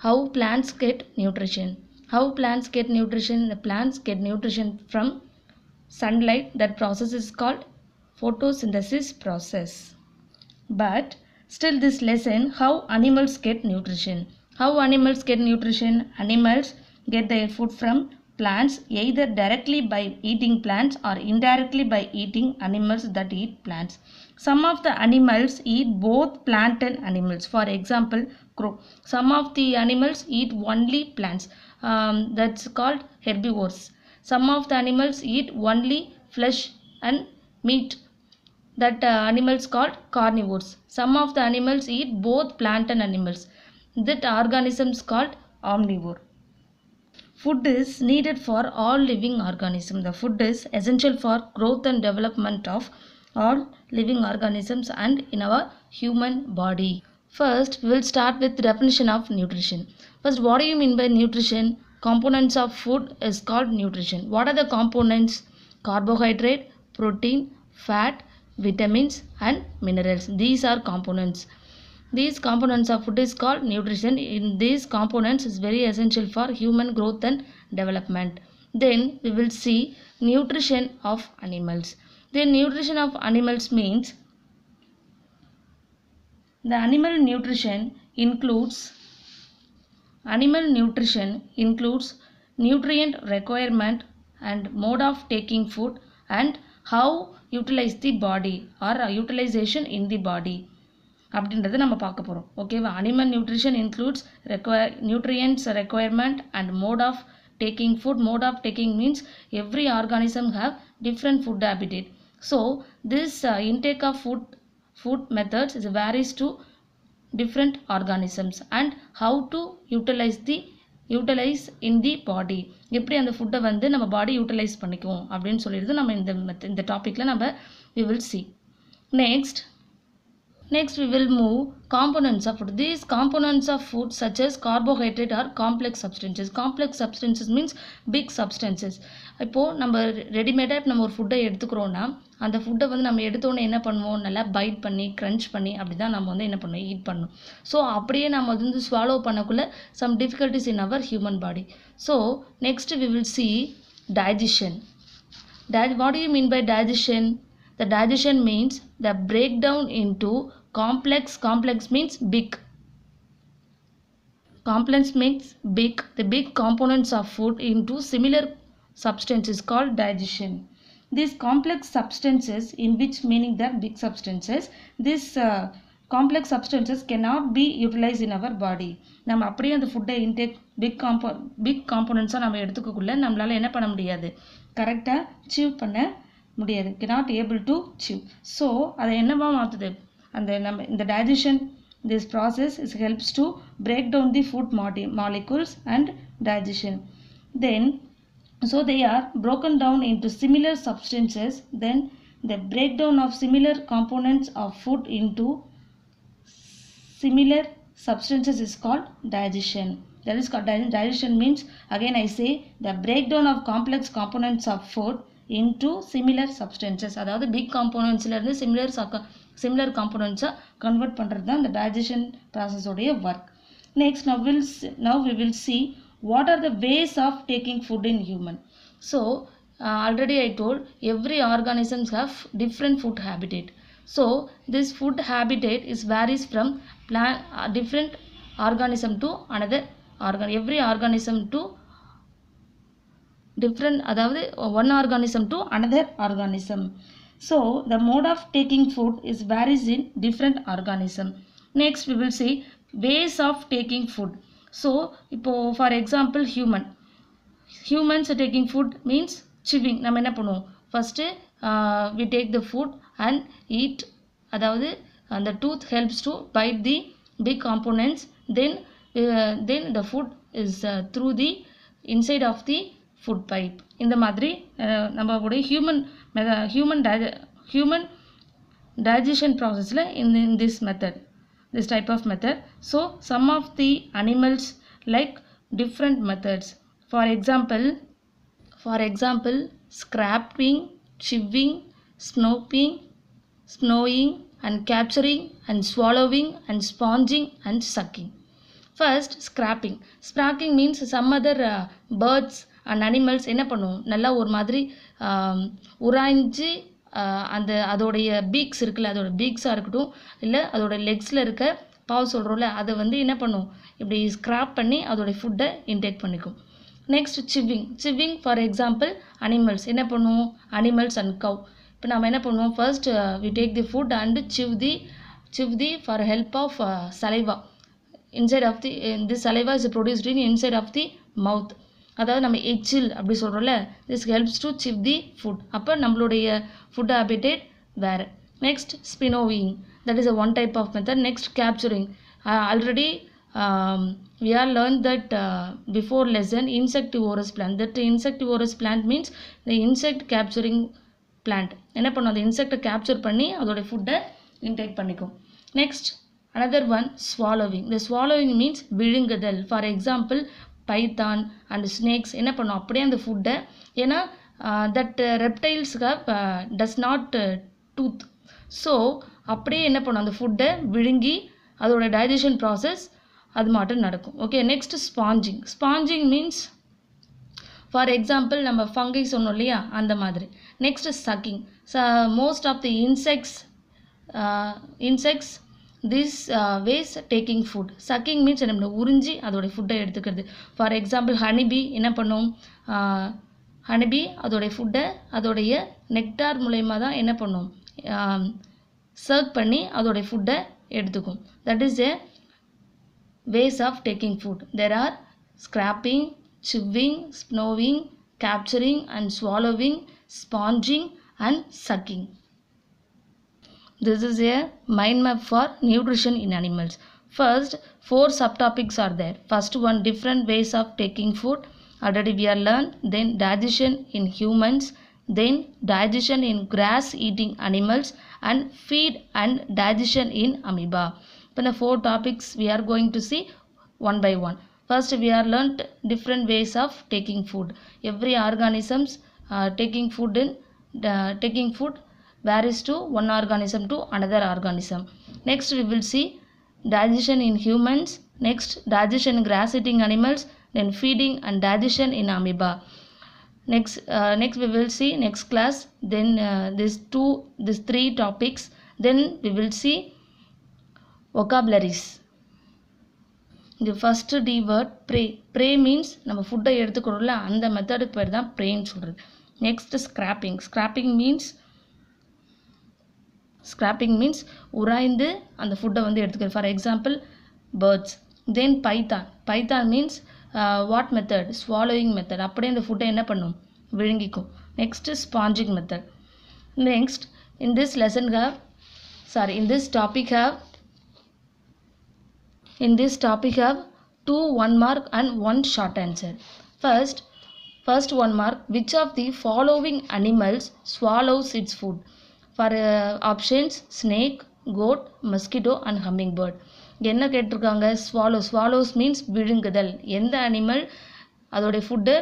how plants get nutrition. How plants get nutrition? The plants get nutrition from sunlight. That process is called photosynthesis process. But still this lesson, how animals get nutrition. How animals get nutrition? Animals get their food from plants, either directly by eating plants or indirectly by eating animals that eat plants. Some of the animals eat both plant and animals. For example, crow. Some of the animals eat only plants. That's called herbivores. Some of the animals eat only flesh and meat. That animals called carnivores. Some of the animals eat both plant and animals. That organisms called omnivore. Food is needed for all living organisms. The food is essential for growth and development of all living organisms and in our human body. First, we will start with the definition of nutrition. First, what do you mean by nutrition? Components of food is called nutrition. What are the components? Carbohydrate, protein, fat, vitamins and minerals. These are components. These components of food is called nutrition. In these components is very essential for human growth and development. Then we will see nutrition of animals. The nutrition of animals means the animal nutrition includes nutrient requirement and mode of taking food and how utilize the body or utilization in the body. அப்படின்றத நம்ம பார்க்க போகிறோம். ஓகேவா? Animal nutrition includes nutrients requirement and mode of taking food. Mode of taking means every organism have different food habitat. So this intake of food methods is varies to different organisms and how to utilize in the body. எப்படி அந்த ஃபுட்டை வந்து நம்ம பாடி utilise பண்ணிக்குவோம் அப்படின்னு சொல்லிடுது நம்ம இந்த டாப்பிக்கில் நம்ம we will see. Next we will move components of food. These components of food such as carbohydrate are complex substances. Complex substances means big substances. இப்போது நம்ம ரெடிமேடாக நம்ம ஒரு ஃபுட்டை எடுத்துக்கிறோன்னா அந்த ஃபுட்டை வந்து நம்ம எடுத்தோன்னே என்ன பண்ணுவோம், நல்லா பைட் பண்ணி க்ரன்ச் பண்ணி அப்படி தான் நம்ம வந்து என்ன பண்ணுவோம், ஈட் பண்ணணும். ஸோ அப்படியே நம்ம வந்து ஸ்வாலோ பண்ணக்குள்ள some difficulties in our human body. So next we will see digestion. What do you mean by digestion? The digestion means the breakdown into complex means big. Complex means big. The big components of food into similar substances called digestion. These complex substances, in which meaning the big substances, these complex substances cannot be utilized in our body. நம்ம அப்படியே அந்த ஃபுட்டை intake big காம்போனன்ட்ஸாக நம்ம எடுத்துக்கக்குள்ள நம்மளால் என்ன பண்ண முடியாது, கரெக்டாக சீவ் பண்ண முடியாது. cannot able to chew. So அதை என்னவா மாற்றுது, அந்த நம்ம இந்த digestion, this process helps to break down the food molecules and digestion. Then so they are broken down into similar substances. Then the breakdown of similar components of food into similar substances is called digestion. That is called digestion means, again I say, the breakdown of complex components of food into similar substances. அதாவது big componentsல இருந்து similar components convert பண்ணுறது தான் இந்த digestion process உடைய work. Next now we will see what are the ways of taking food in human. So already I told every organisms have different food habitat. So this food habitat is varies from different organism to another every organism to different, அதாவது one organism to another organism. So the mode of taking food is varies in different organism. Next we will see ways of taking food. So இப்போ for example humans taking food means chewing. நம்ம என்ன பண்ணுவோம், first we take the food and eat. அதாவது அந்த tooth helps to bite the big components. Then the food is through the inside of the food pipe. இந்த மாதிரி நம்மளுடைய human digestion processல in this type of method. So some of the animals like different methods. For example scraping, chewing, snowing and capturing and swallowing and sponging and sucking. First, scrapping. Scrapping means some other birds and animals என்ன பண்ணும், நல்லா ஒரு மாதிரி உராய்ஞ்சு அந்த அதோடைய peaks இருக்குல்ல, அதோட பீக்ஸாக இருக்கட்டும் இல்லை அதோட லெக்ஸில் இருக்க பாவ் சொல்கிறோம்ல, அதை வந்து என்ன பண்ணும், இப்படி ஸ்க்ராப் பண்ணி அதோடைய ஃபுட்டை இன்டேக் பண்ணிக்கும். Next chewing. Chewing for example animals என்ன பண்ணுவோம், அனிமல்ஸ் அண்ட் கவ். இப்போ நம்ம என்ன பண்ணுவோம், first we take the food and chew the for help of saliva. Inside of the this saliva is produced in inside of the mouth. அதாவது நம்ம எச்சில் அப்படி சொல்கிறோம்ல, this helps to chew the food. அப்போ நம்மளுடைய ஃபுட் ஹேபிட்டேட் வேறு. Next ஸ்பினோவிங், that is one type of method. Next capturing. Already we are learned that before lesson insectivorous plant. That insectivorous plant means the insect capturing plant. என்ன பண்ணும், அந்த இன்செக்டை capture பண்ணி அதோடைய ஃபுட்டை இன்டேக் பண்ணிக்கும். Next another one, swallowing. The swallowing means விழுங்குதல். For example python and snakes என்ன பண்ணும், அப்படியே அந்த ஃபுட்டை, ஏன்னா தட் ரெப்டைல்ஸ்க்கு டஸ் நாட் டூத், ஸோ அப்படியே என்ன பண்ணும், அந்த ஃபுட்டை விழுங்கி அதோட டைஜஷன் ப்ராசஸ் அது மட்டும் நடக்கும். Okay. Next sponging. Sponging means for example நம்ம ஃபங்கை சொன்னோம் இல்லையா, அந்த மாதிரி. Next sucking. Most of the insects this ways taking food. Sucking means நம்ம உறிஞ்சி அதோடைய ஃபுட்டை எடுத்துக்கிறது. ஃபார் எக்ஸாம்பிள் ஹனிபி என்ன பண்ணும், ஹனிபி அதோடைய ஃபுட்டை அதோடைய நெக்டார் மூலயமா தான் என்ன பண்ணும், சர்க் பண்ணி அதோடைய ஃபுட்டை எடுத்துக்கும். That is a ways of taking food. There are scraping, chewing, snowing, capturing and swallowing, sponging and sucking. This is a mind map for nutrition in animals. First, 4 subtopics are there. First one, different ways of taking food. Already we are learned. Then digestion in humans. Then digestion in grass eating animals and feed and digestion in amoeba. In the 4 topics we are going to see one by one. First we are learnt different ways of taking food. Every organisms taking food varies to one organism to another organism. Next we will see digestion in humans. Next digestion in grass eating animals. Then feeding and digestion in amoeba. Next we will see next class. Then these 3 topics. Then we will see vocabularies. The first D word prey. Prey means நம்ம ஃபுட்டை எடுத்துக்கிறோம்ல, அந்த மெத்தடுக்கு பேர் தான் ப்ரேன்னு சொல்கிறது. Next scraping. Scraping means உராய்ந்து அந்த ஃபுட்டை வந்து எடுத்துக்கிறது. For example birds. Then python means what method, swallowing method. அப்படியே அந்த ஃபுட்டை என்ன பண்ணும், விழுங்கிக்கும். Next sponging method. Next in this topic have 2 1 mark and 1 short answer. First 1 mark, which of the following animals swallows its food? For options, snake, goat, mosquito and hummingbird. என்ன கேட்டிருக்காங்க, swallows means விழுங்குதல். எந்த animal அதோடைய ஃபுட்டை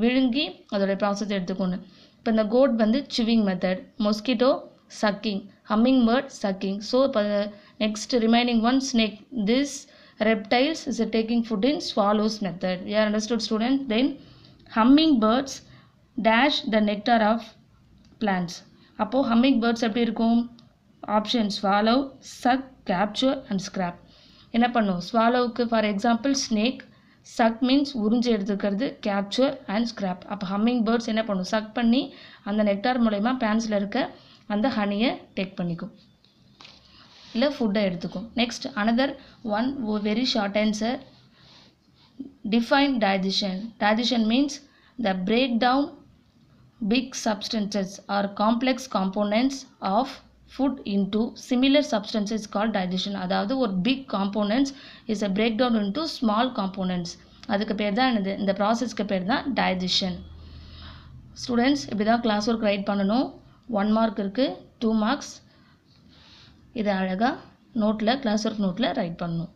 விழுங்கி அதோடைய process எடுத்துக்கணும். இப்போ இந்த கோட் வந்து chewing method, mosquito sucking, hummingbird sucking. So next remaining one, snake. This reptiles is taking food in swallows method. We are understood students. Then hummingbirds dash the nectar of plants. அப்போ hummingbirds எப்படி இருக்கும், option swallow, suck, capture and scrap. என்ன பண்ணும், swallowக்கு for example snake, suck means உறிஞ்சி எடுத்துக்கிறது, capture and scrap. அப்போ hummingbirds என்ன பண்ணும், suck பண்ணி அந்த நெக்டார் மூலயமா பிளான்ஸில் இருக்க அந்த ஹனியை டேக் பண்ணிக்கும், இல்லை ஃபுட்டை எடுத்துக்கும். Next another one, very short answer. Define digestion means the breakdown big substances or complex components of food into similar substances called digestion. அதாவது ஒரு big components is a breakdown into small components. அதுக்கு பேர் தான் இந்த ப்ராசஸ்க்கு பேர் தான் digestion. Students இப்படி தான் கிளாஸ் ஒர்க் ரைட் பண்ணணும். 1 மார்க் இருக்குது, 2 மார்க்ஸ். இதை அழகாக நோட்டில், கிளாஸ் ஒர்க் நோட்டில் ரைட் பண்ணணும்.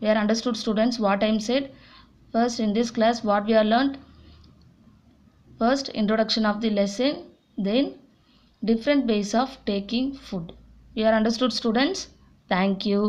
We are understood students what I said. First in this class what we are learned. First introduction of the lesson, then different ways of taking food. We are understood students. Thank you.